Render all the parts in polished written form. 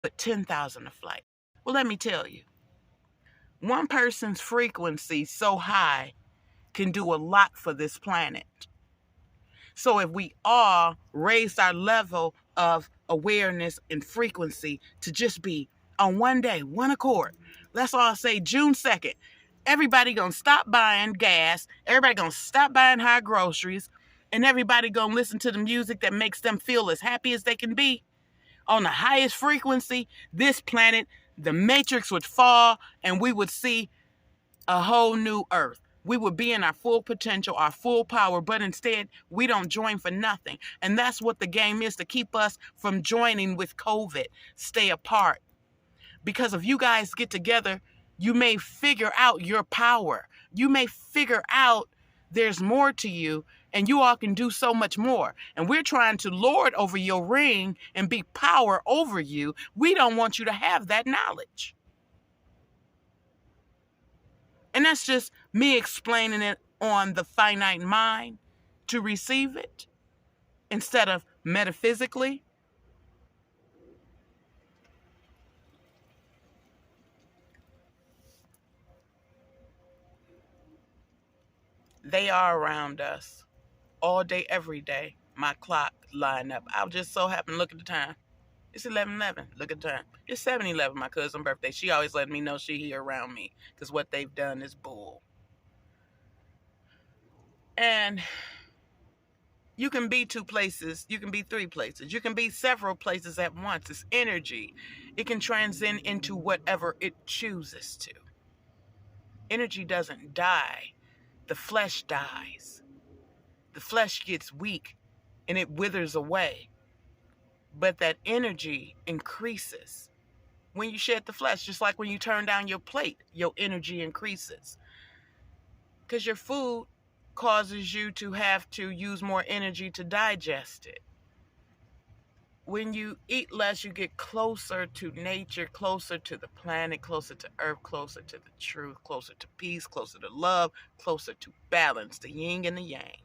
but 10,000 a flight. Well, let me tell you, one person's frequency so high can do a lot for this planet. So if we all raised our level of awareness and frequency to just be on one day, one accord, let's all say June 2nd, everybody gonna stop buying gas, everybody gonna stop buying high groceries, and everybody gonna listen to the music that makes them feel as happy as they can be. On the highest frequency, this planet, the matrix would fall and we would see a whole new earth. We would be in our full potential, our full power, but instead we don't join for nothing. And that's what the game is, to keep us from joining with COVID. Stay apart. Because if you guys get together, you may figure out your power. You may figure out there's more to you, and you all can do so much more. And we're trying to lord over your ring and be power over you. We don't want you to have that knowledge. And that's just me explaining it on the finite mind to receive it instead of metaphysically. They are around us all day, every day. My clock line up. I just so happen to look at the time. It's 11:11. Look at the time. It's 7:11. My cousin's birthday. She always let me know she here around me because what they've done is bull. And you can be two places. You can be three places. You can be several places at once. It's energy. It can transcend into whatever it chooses to. Energy doesn't die. The flesh dies. The flesh gets weak and it withers away. But that energy increases when you shed the flesh, just like when you turn down your plate, your energy increases. Because your food causes you to have to use more energy to digest it. When you eat less, you get closer to nature, closer to the planet, closer to earth, closer to the truth, closer to peace, closer to love, closer to balance, the yin and the yang.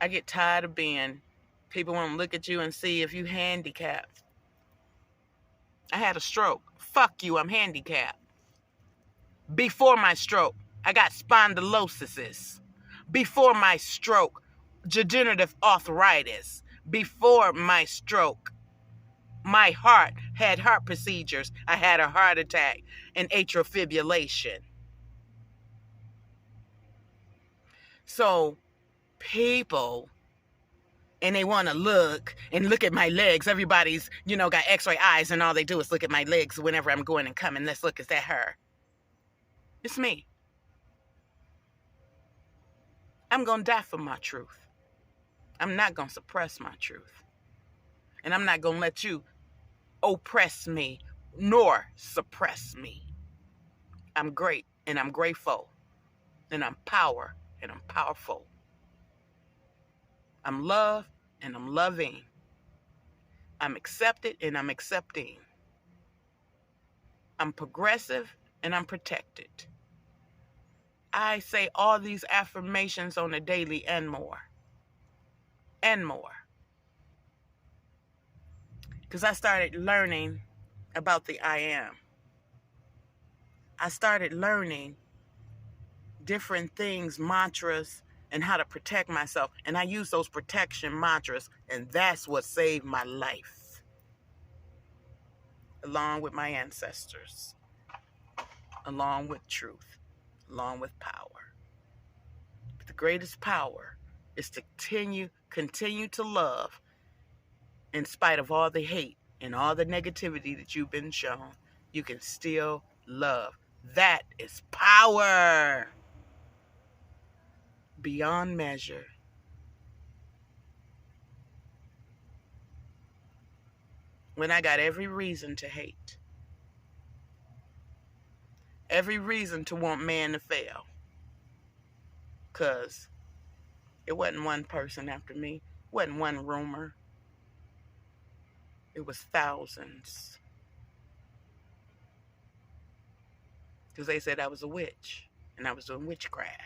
I get tired of being, people want to look at you and see if you handicapped. I had a stroke. Fuck you, I'm handicapped. Before my stroke, I got spondylosis. Before my stroke, degenerative arthritis. Before my stroke, my heart had heart procedures. I had a heart attack and atrial fibrillation. So people, and they want to look at my legs. Everybody's, got x-ray eyes and all they do is look at my legs whenever I'm going and coming. Let's look, is that her? It's me. I'm going to die for my truth. I'm not going to suppress my truth. And I'm not going to let you oppress me nor suppress me. I'm great and I'm grateful. And I'm power and I'm powerful. I'm love and I'm loving. I'm accepted and I'm accepting. I'm progressive and I'm protected. I say all these affirmations on a daily and more. And more. Because I started learning about the I am. I started learning different things, mantras, and how to protect myself. And I use those protection mantras, and that's what saved my life. Along with my ancestors. Along with truth. Along with power. But the greatest power is to continue to love in spite of all the hate and all the negativity that you've been shown. You can still love. That is power beyond measure. When I got every reason to hate, every reason to want man to fail, because it wasn't one person after me, it wasn't one rumor, it was thousands. Because they said I was a witch and I was doing witchcraft.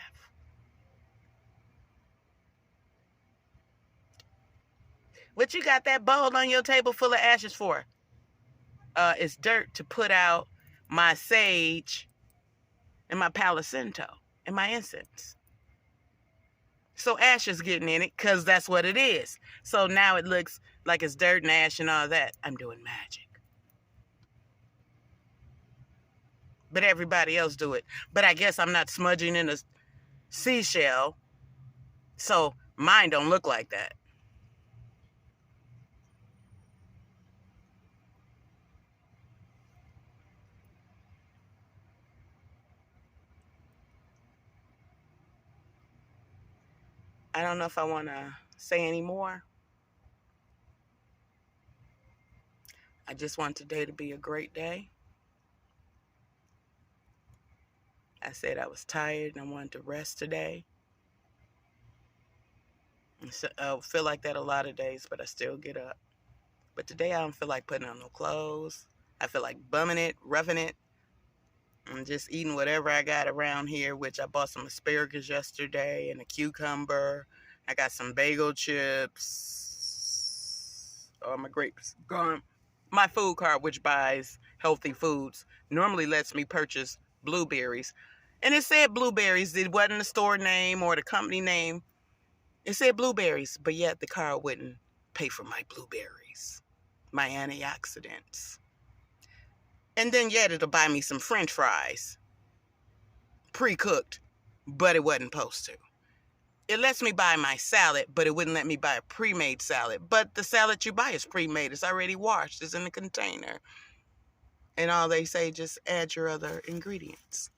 What you got that bowl on your table full of ashes for? It's dirt to put out my sage and my Palo Santo and my incense. So ash is getting in it because that's what it is. So now it looks like it's dirt and ash and all that. I'm doing magic. But everybody else do it. But I guess I'm not smudging in a seashell, so mine don't look like that. I don't know if I want to say any more. I just want today to be a great day. I said I was tired and I wanted to rest today. So I feel like that a lot of days, but I still get up. But today I don't feel like putting on no clothes. I feel like bumming it, roughing it. I'm just eating whatever I got around here, which I bought some asparagus yesterday and a cucumber. I got some bagel chips. Oh, my grapes gone. My food cart, which buys healthy foods, normally lets me purchase blueberries. And it said blueberries. It wasn't the store name or the company name. It said blueberries, but yet the car wouldn't pay for my blueberries, my antioxidants. And then yet it'll buy me some French fries, pre-cooked, but it wasn't supposed to. It lets me buy my salad, but it wouldn't let me buy a pre-made salad. But the salad you buy is pre-made. It's already washed. It's in the container. And all they say, just add your other ingredients.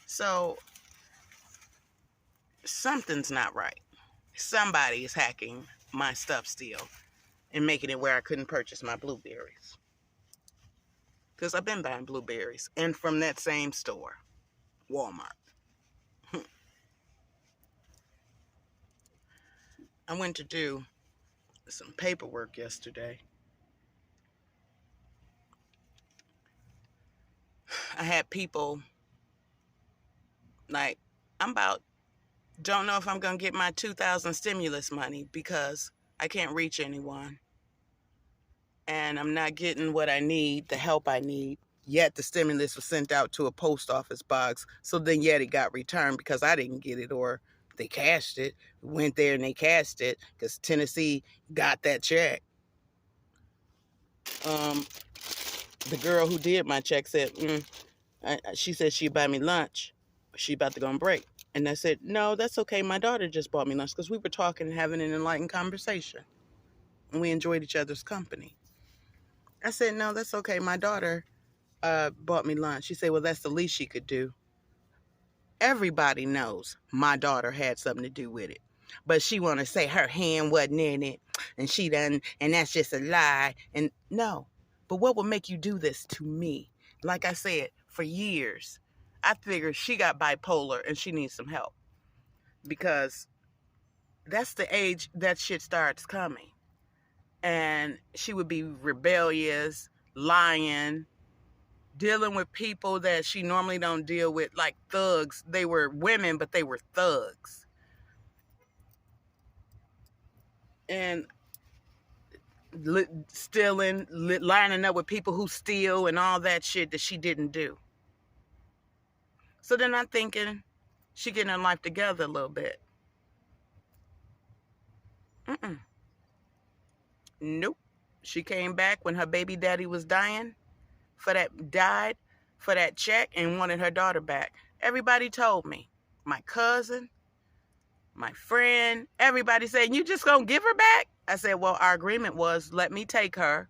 So something's not right. Somebody is hacking my stuff still and making it where I couldn't purchase my blueberries. Because I've been buying blueberries. And from that same store, Walmart. I went to do some paperwork yesterday. I had people like, don't know if I'm going to get my 2000 stimulus money because I can't reach anyone. And I'm not getting what I need, the help I need. Yet the stimulus was sent out to a post office box. So then yet it got returned because I didn't get it, or they cashed it. Went there and they cashed it because Tennessee got that check. The girl who did my check said, she said she'd buy me lunch. She about to go on break. And I said, no, that's okay. My daughter just bought me lunch because we were talking and having an enlightened conversation. And we enjoyed each other's company. I said, no, that's okay. My daughter bought me lunch. She said, well, that's the least she could do. Everybody knows my daughter had something to do with it. But she want to say her hand wasn't in it. And she done, and that's just a lie. And no. But what would make you do this to me? Like I said, for years, I figured she got bipolar and she needs some help. Because that's the age that shit starts coming. And she would be rebellious, lying, dealing with people that she normally don't deal with, like thugs. They were women, but they were thugs. And stealing, lining up with people who steal and all that shit that she didn't do. So then I'm thinking she getting her life together a little bit. Nope. She came back when her baby daddy was died for that check and wanted her daughter back. Everybody told me. My cousin, my friend, everybody saying, you just gonna give her back? I said, well, our agreement was let me take her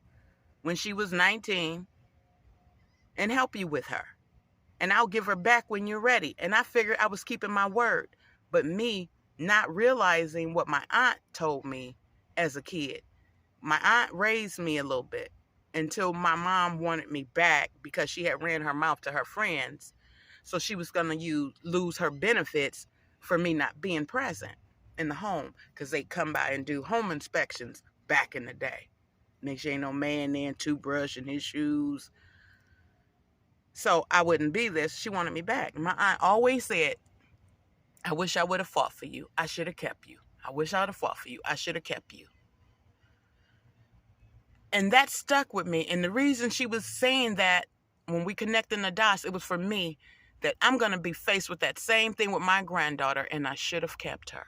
when she was 19 and help you with her. And I'll give her back when you're ready. And I figured I was keeping my word. But me not realizing what my aunt told me as a kid. My aunt raised me a little bit until my mom wanted me back because she had ran her mouth to her friends. So she was going to lose her benefits for me not being present in the home because they come by and do home inspections back in the day. Make sure ain't no man there, toothbrush in his shoes. So I wouldn't be this. She wanted me back. My aunt always said, I wish I would have fought for you. I should have kept you. I wish I would have fought for you. I should have kept you. And that stuck with me. And the reason she was saying that when we connected in the dots, it was for me that I'm going to be faced with that same thing with my granddaughter, and I should have kept her.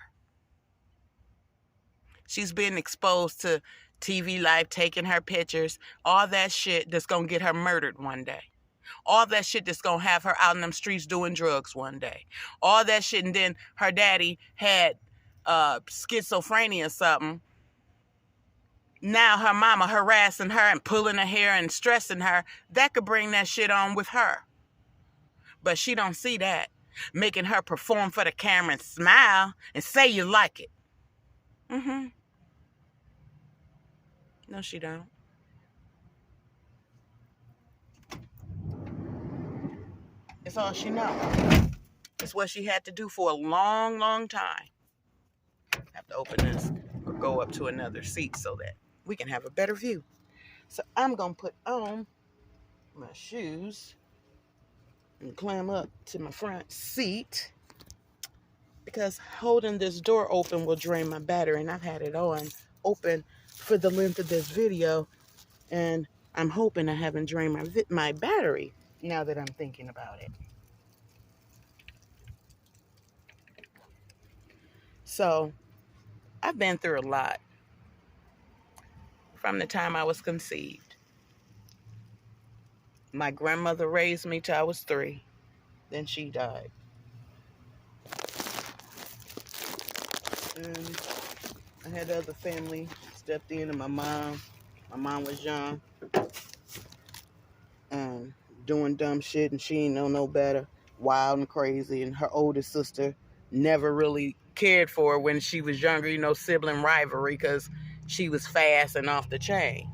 She's being exposed to TV Life, taking her pictures, all that shit that's going to get her murdered one day. All that shit that's going to have her out in them streets doing drugs one day. All that shit, and then her daddy had schizophrenia or something. Now her mama harassing her and pulling her hair and stressing her. That could bring that shit on with her. But she don't see that. Making her perform for the camera and smile and say you like it. No, she don't. It's all she knows. It's what she had to do for a long, long time. I have to open this or go up to another seat so that we can have a better view. So I'm going to put on my shoes and climb up to my front seat, because holding this door open will drain my battery, and I've had it on open for the length of this video, and I'm hoping I haven't drained my battery now that I'm thinking about it. So I've been through a lot from the time I was conceived. My grandmother raised me till I was 3. Then she died. And I had other family stepped in, and my mom was young, doing dumb shit, and she ain't know no better, wild and crazy. And her oldest sister never really cared for her when she was younger, sibling rivalry, because she was fast and off the chain.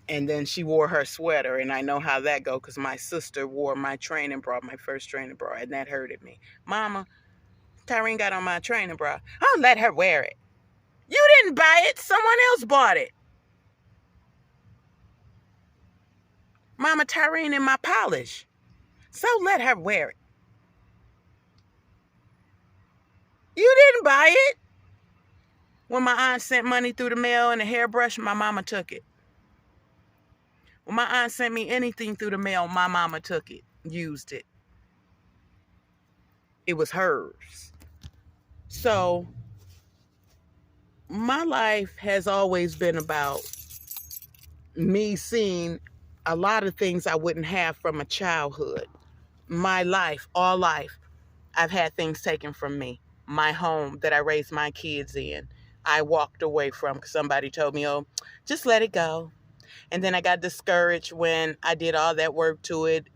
And then she wore her sweater, and I know how that go, because my sister wore my training bra, my first training bra, and that hurted me. Mama, Tyrene got on my training bra. I'll let her wear it. You didn't buy it. Someone else bought it. Mama, Tyrene in my polish. So let her wear it. You didn't buy it. When my aunt sent money through the mail and a hairbrush, my mama took it. When my aunt sent me anything through the mail, my mama took it, used it. It was hers. So my life has always been about me seeing a lot of things I wouldn't have from a childhood. My life, all life, I've had things taken from me. My home that I raised my kids in, I walked away from because somebody told me, oh, just let it go. And then I got discouraged when I did all that work to it,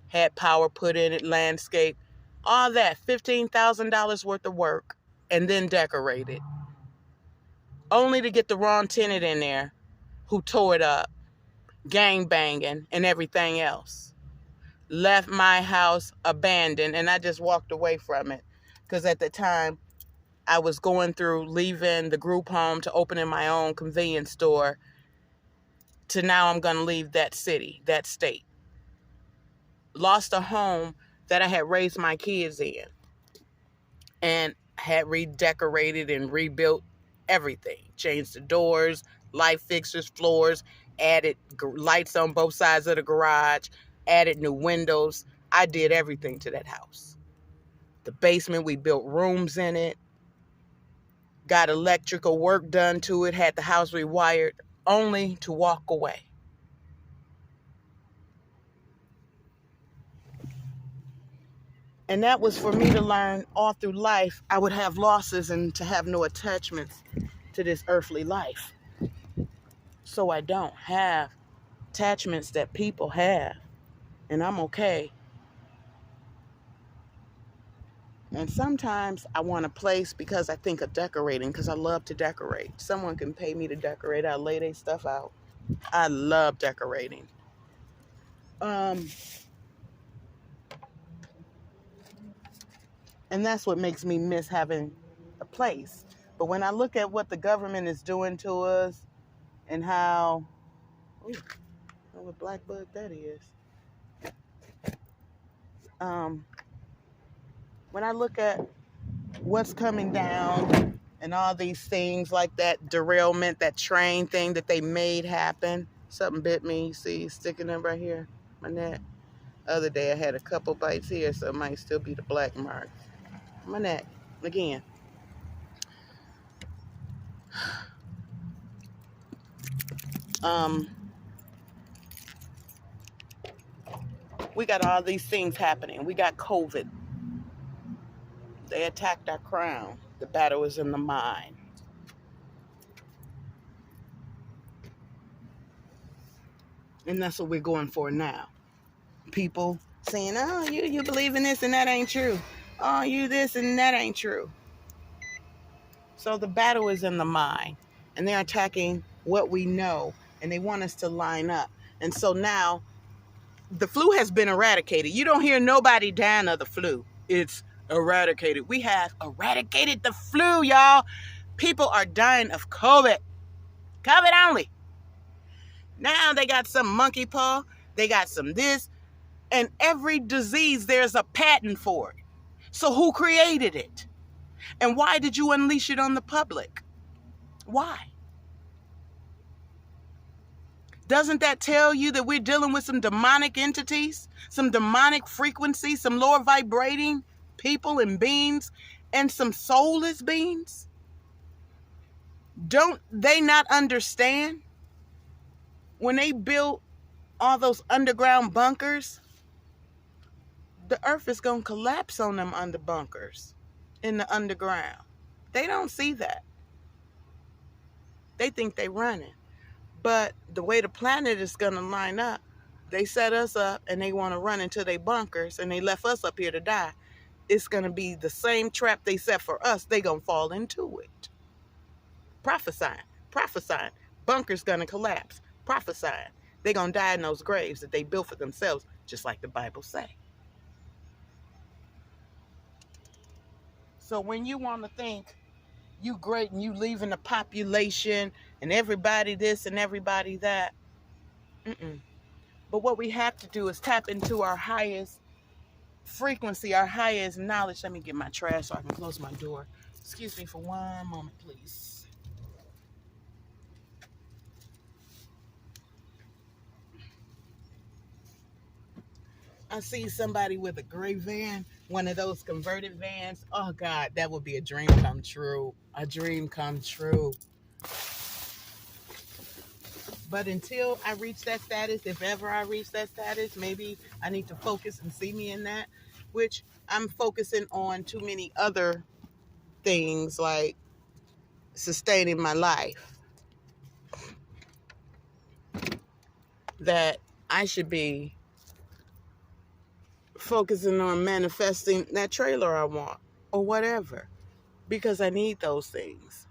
had power put in it, landscape, all that, $15,000 worth of work, and then decorated. Only to get the wrong tenant in there who tore it up, gang banging and everything else. Left my house abandoned, and I just walked away from it. Because at the time, I was going through leaving the group home to opening my own convenience store, to now I'm going to leave that city, that state. Lost a home that I had raised my kids in, and had redecorated and rebuilt everything. Changed the doors, light fixtures, floors, added lights on both sides of the garage, added new windows. I did everything to that house. The basement, we built rooms in it, got electrical work done to it, had the house rewired, only to walk away. And that was for me to learn all through life. I would have losses and to have no attachments to this earthly life. So I don't have attachments that people have. And I'm okay. And sometimes I want a place because I think of decorating, because I love to decorate. Someone can pay me to decorate. I'll lay their stuff out. I love decorating. And that's what makes me miss having a place. But when I look at what the government is doing to us and how, ooh, I don't know what black bug that is. When I look at what's coming down and all these things like that derailment, that train thing that they made happen. Something bit me, you see, sticking up right here, my neck. Other day I had a couple bites here, so it might still be the black mark. My neck, again. We got all these things happening. We got COVID. They attacked our crown. The battle is in the mind. And that's what we're going for now. People saying, oh, you believe in this and that ain't true. Oh, you this and that ain't true. So the battle is in the mind. And they're attacking what we know. And they want us to line up. And so now the flu has been eradicated. You don't hear nobody dying of the flu. It's eradicated. We have eradicated the flu, y'all. People are dying of COVID. COVID only. Now they got some monkeypox. They got some this. And every disease, there's a patent for it. So who created it? And why did you unleash it on the public? Why? Doesn't that tell you that we're dealing with some demonic entities, some demonic frequencies, some lower vibrating people and beings, and some soulless beings? Don't they not understand? When they built all those underground bunkers, the earth is going to collapse on them under bunkers in the underground. They don't see that. They think they running. But the way the planet is going to line up, they set us up and they want to run into their bunkers and they left us up here to die. It's going to be the same trap they set for us. They going to fall into it. Prophesying. Bunkers going to collapse. Prophesying. They going to die in those graves that they built for themselves, just like the Bible say. So when you want to think you great and you leaving the population and everybody this and everybody that, but what we have to do is tap into our highest frequency, our highest knowledge. Let me get my trash so I can close my door. Excuse me for one moment, please. I see somebody with a gray van, one of those converted vans. Oh God, that would be a dream come true. A dream come true. But until I reach that status, if ever I reach that status, maybe I need to focus and see me in that, which I'm focusing on too many other things like sustaining my life, that I should be focusing on manifesting that trailer I want or whatever, because I need those things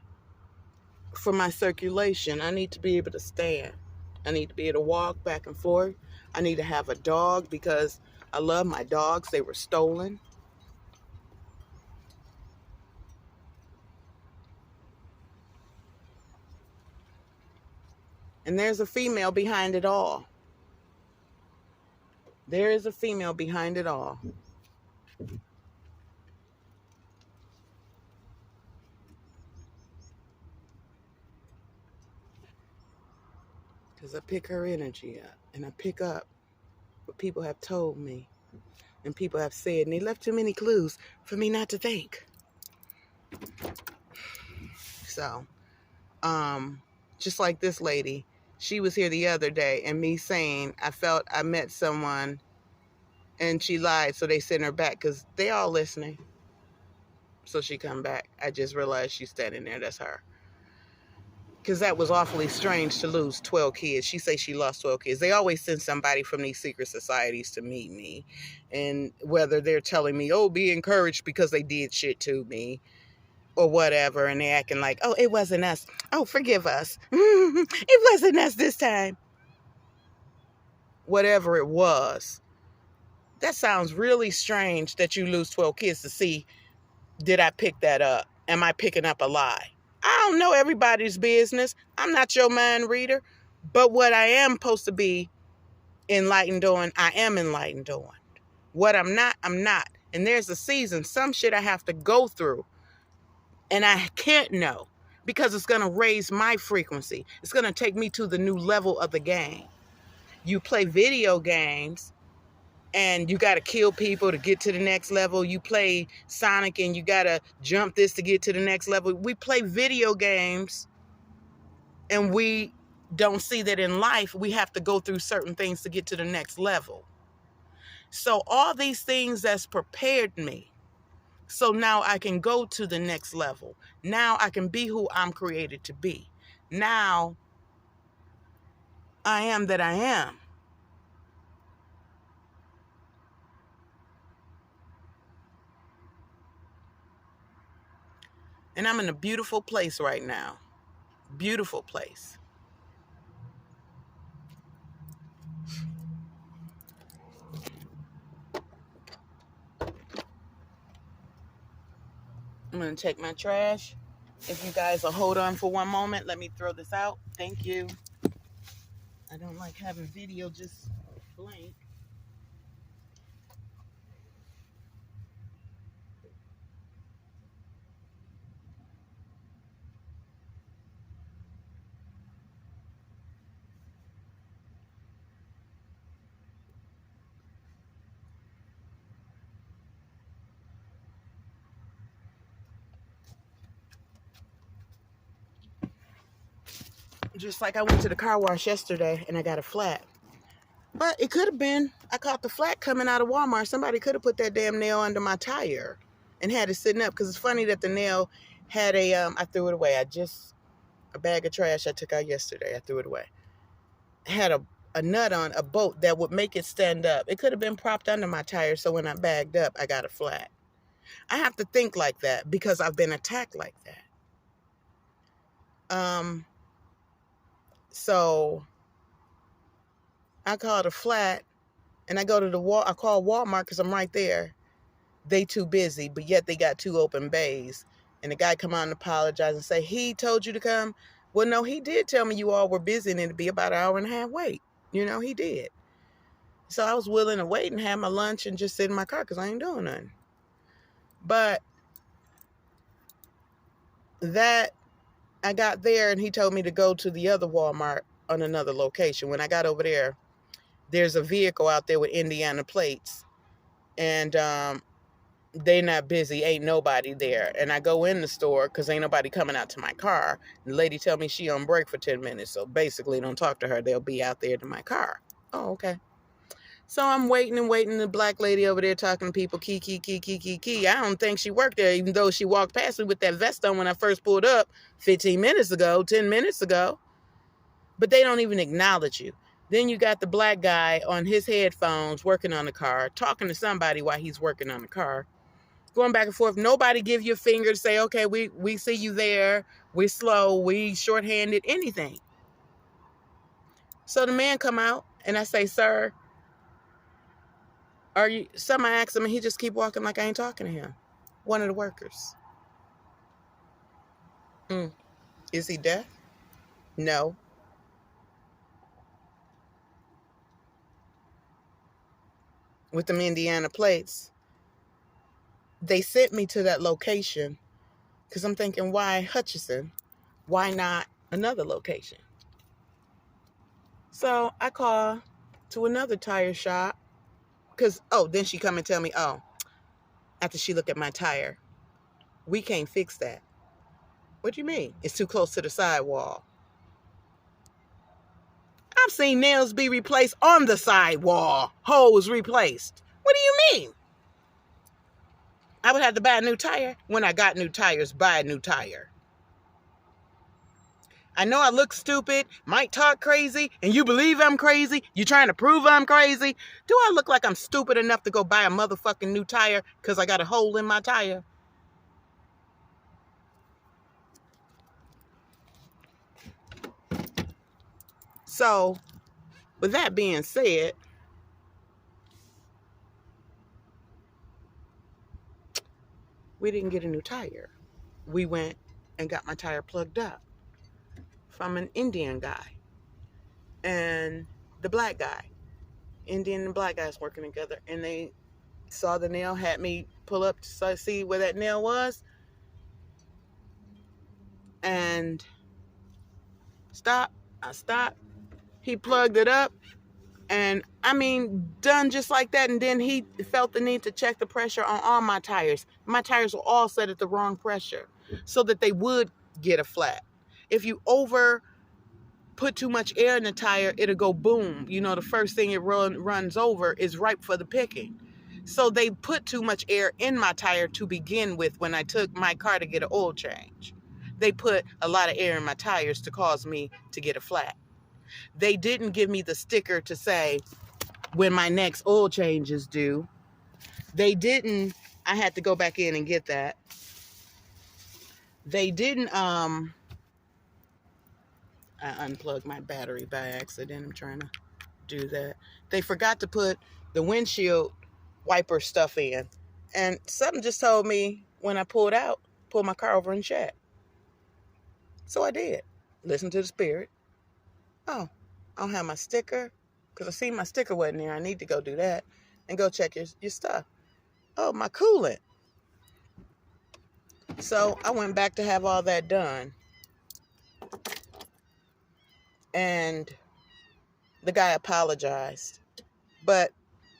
for my circulation. I need to be able to stand. I need to be able to walk back and forth. I need to have a dog because I love my dogs. They were stolen. And there's a female behind it all. There is a female behind it all. Because I pick her energy up. And I pick up what people have told me. And people have said. And they left too many clues for me not to think. So, just like this lady. She was here the other day. And me saying, I felt I met someone. And she lied. So they sent her back. Because they all listening. So she come back. I just realized she's standing there. That's her. Because that was awfully strange to lose 12 kids. She say she lost 12 kids. They always send somebody from these secret societies to meet me. And whether they're telling me, oh, be encouraged because they did shit to me or whatever. And they acting like, oh, it wasn't us. Oh, forgive us. It wasn't us this time. Whatever it was. That sounds really strange that you lose 12 kids to see, did I pick that up? Am I picking up a lie? I don't know everybody's business. I'm not your mind reader. But what I am supposed to be enlightened on, I am enlightened on. What I'm not, I'm not. And there's a season. Some shit I have to go through And I can't know because it's going to raise my frequency. It's going to take me to the new level of the game. You play video games and you got to kill people to get to the next level. You play Sonic and you got to jump this to get to the next level. We play video games and we don't see that in life we have to go through certain things to get to the next level. So all these things that's prepared me. So now I can go to the next level. Now I can be who I'm created to be. Now I am that I am. And I'm in a beautiful place right now. Beautiful place. I'm going to take my trash. If you guys will hold on for one moment, let me throw this out. Thank you. I don't like having video just blank. Just like I went to the car wash yesterday and I got a flat. But it could have been, I caught the flat coming out of Walmart. Somebody could have put that damn nail under my tire and had it sitting up. Because it's funny that the nail had I threw it away. A bag of trash I took out yesterday. I threw it away. Had a nut on a bolt that would make it stand up. It could have been propped under my tire. So when I bagged up, I got a flat. I have to think like that because I've been attacked like that. So I called a flat and I go to I call Walmart because I'm right there. They too busy, but yet they got 2 open bays. And the guy come out and apologize and say, he told you to come? Well, no, he did tell me you all were busy and it'd be about an hour and a half wait. You know, he did. So I was willing to wait and have my lunch and just sit in my car because I ain't doing nothing. But that, I got there and he told me to go to the other Walmart on another location. When I got over there, there's a vehicle out there with Indiana plates. And they not busy, ain't nobody there. And I go in the store because ain't nobody coming out to my car. The lady tell me she on break for 10 minutes. So basically don't talk to her. They'll be out there to my car. Oh, okay. So I'm waiting and waiting. The black lady over there talking to people, key. I don't think she worked there, even though she walked past me with that vest on when I first pulled up 15 minutes ago, 10 minutes ago. But they don't even acknowledge you. Then you got the black guy on his headphones working on the car, talking to somebody while he's working on the car. Going back and forth. Nobody give you a finger to say, okay, we see you there. We're slow. We shorthanded, anything. So the man come out and I say, sir, are you, somebody asked him and he just keep walking like I ain't talking to him. One of the workers. Is he deaf? No. With them Indiana plates. They sent me to that location because I'm thinking, why Hutchinson? Why not another location? So I call to another tire shop because, then she come and tell me, after she look at my tire, we can't fix that. What do you mean? It's too close to the sidewall. I've seen nails be replaced on the sidewall. Holes replaced. What do you mean? I would have to buy a new tire. When I got new tires, buy a new tire. I know I look stupid, might talk crazy, and you believe I'm crazy. You trying to prove I'm crazy. Do I look like I'm stupid enough to go buy a motherfucking new tire because I got a hole in my tire? So, with that being said, we didn't get a new tire. We went and got my tire plugged up from an Indian guy and the black guy. Indian and black guys working together, and they saw the nail, had me pull up to see where that nail was. And stop. I stopped. He plugged it up. And I mean, done just like that. And then he felt the need to check the pressure on all my tires. My tires were all set at the wrong pressure so that they would get a flat. If you put too much air in the tire, it'll go boom. You know, the first thing it runs over is ripe for the picking. So they put too much air in my tire to begin with when I took my car to get an oil change. They put a lot of air in my tires to cause me to get a flat. They didn't give me the sticker to say when my next oil change is due. They didn't, I had to go back in and get that. They didn't, I unplugged my battery by accident. I'm trying to do that. They forgot to put the windshield wiper stuff in. And something just told me when I pull my car over and check. So I did. Listen to the spirit. Oh, I don't have my sticker. Because I seen my sticker wasn't there. I need to go do that. And go check your stuff. Oh, my coolant. So I went back to have all that done. And the guy apologized. But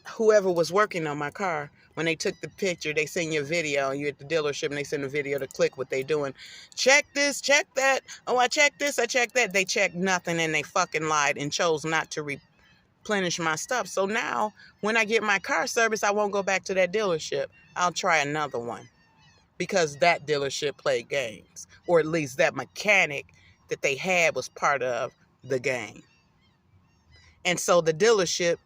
whoever was working on my car, when they took the picture, they send you a video, and you're at the dealership, and they send a video to click what they doing. Check this, check that. Oh, I checked this, I checked that. They checked nothing, and they fucking lied and chose not to replenish my stuff. So now, when I get my car service, I won't go back to that dealership. I'll try another one. Because that dealership played games. Or at least that mechanic that they had was part of the game. And so the dealership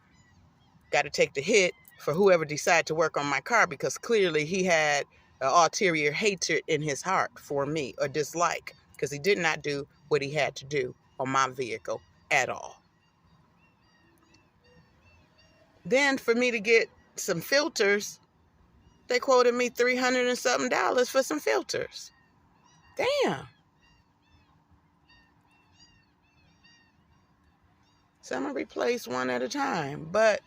got to take the hit for whoever decided to work on my car, because clearly he had an ulterior hatred in his heart for me, or dislike, because he did not do what he had to do on my vehicle at all. Then for me to get some filters, they quoted me $300 and something for some filters. Damn. So I'm going to replace one at a time. But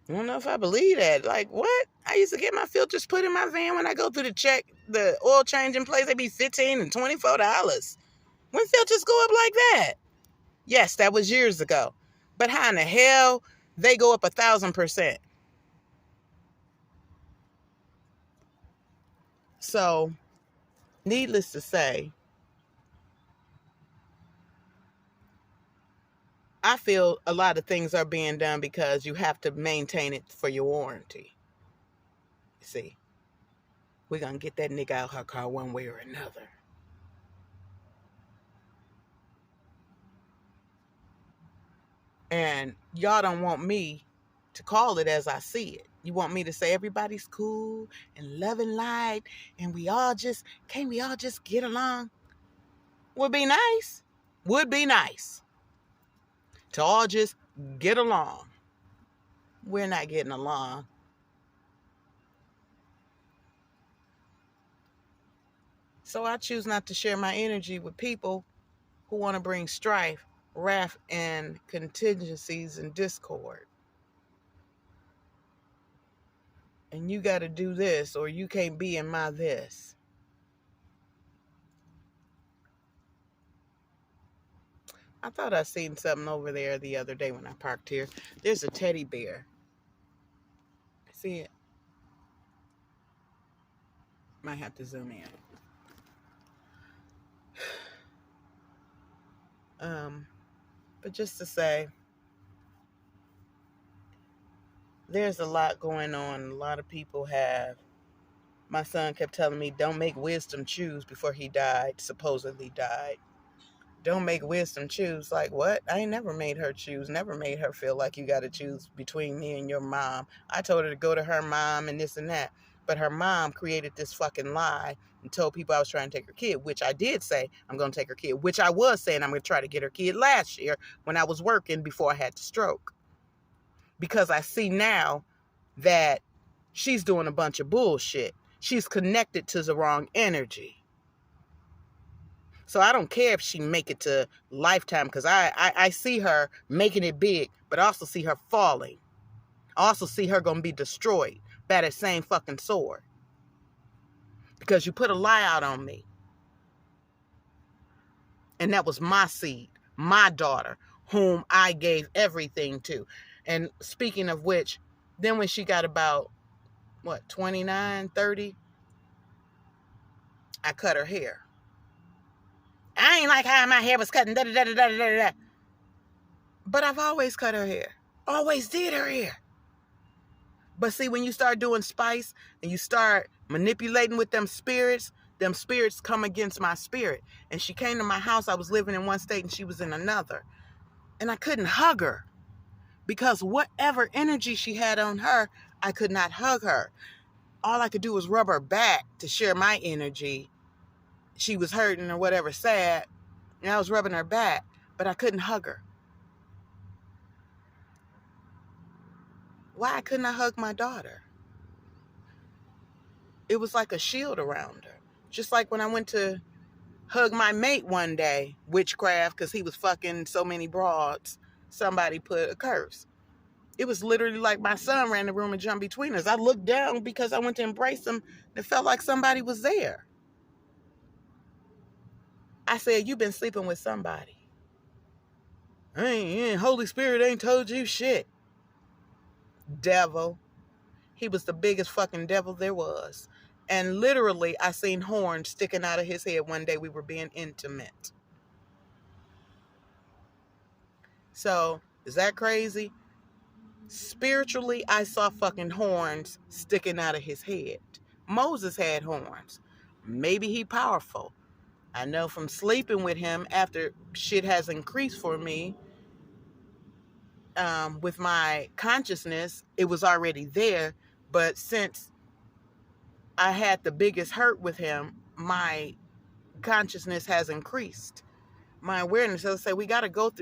I don't know if I believe that. Like, what? I used to get my filters put in my van when I go through the oil changing place. They be $15 and $24. When filters go up like that? Yes, that was years ago. But how in the hell they go up 1,000%? So, needless to say, I feel a lot of things are being done because you have to maintain it for your warranty. See, we're going to get that nigga out her car one way or another. And y'all don't want me to call it as I see it. You want me to say everybody's cool and love and light and can't we all just get along? Would be nice. Would be nice to all just get along. We're not getting along. So I choose not to share my energy with people who want to bring strife, wrath, and contingencies and discord. And you got to do this, or you can't be in my this. I thought I seen something over there the other day when I parked here. There's a teddy bear. See it? Might have to zoom in. But just to say, there's a lot going on. A lot of people have. My son kept telling me, don't make Wisdom choose before he died, supposedly died. Don't make Wisdom choose. Like, what? I ain't never made her choose. Never made her feel like you got to choose between me and your mom. I told her to go to her mom and this and that. But her mom created this fucking lie and told people I was trying to take her kid, which I did say I'm going to take her kid, which I was saying I'm going to try to get her kid last year when I was working before I had the stroke. Because I see now that she's doing a bunch of bullshit. She's connected to the wrong energy. So I don't care if she make it to Lifetime, because I see her making it big, but I also see her falling. I also see her going to be destroyed by that same fucking sword. Because you put a lie out on me. And that was my seed, my daughter, whom I gave everything to. And speaking of which, then when she got about, 29, 30, I cut her hair. I ain't like how my hair was cutting, da da da da da da da. But I've always cut her hair. Always did her hair. But see, when you start doing spice and you start manipulating with them spirits come against my spirit. And she came to my house. I was living in one state and she was in another. And I couldn't hug her because whatever energy she had on her, I could not hug her. All I could do was rub her back to share my energy. She was hurting or whatever, sad. And I was rubbing her back, but I couldn't hug her. Why couldn't I hug my daughter? It was like a shield around her. Just like when I went to hug my mate one day, witchcraft, because he was fucking so many broads, somebody put a curse. It was literally like my son ran the room and jumped between us. I looked down because I went to embrace him. It felt like somebody was there. I said, "You've been sleeping with somebody." Holy Spirit ain't told you shit. Devil. He was the biggest fucking devil there was. And literally, I seen horns sticking out of his head one day. We were being intimate. So, is that crazy? Spiritually, I saw fucking horns sticking out of his head. Moses had horns. Maybe he powerful. I know from sleeping with him after shit has increased for me, with my consciousness, it was already there. But since I had the biggest hurt with him, my consciousness has increased. My awareness, let's say, we got to go through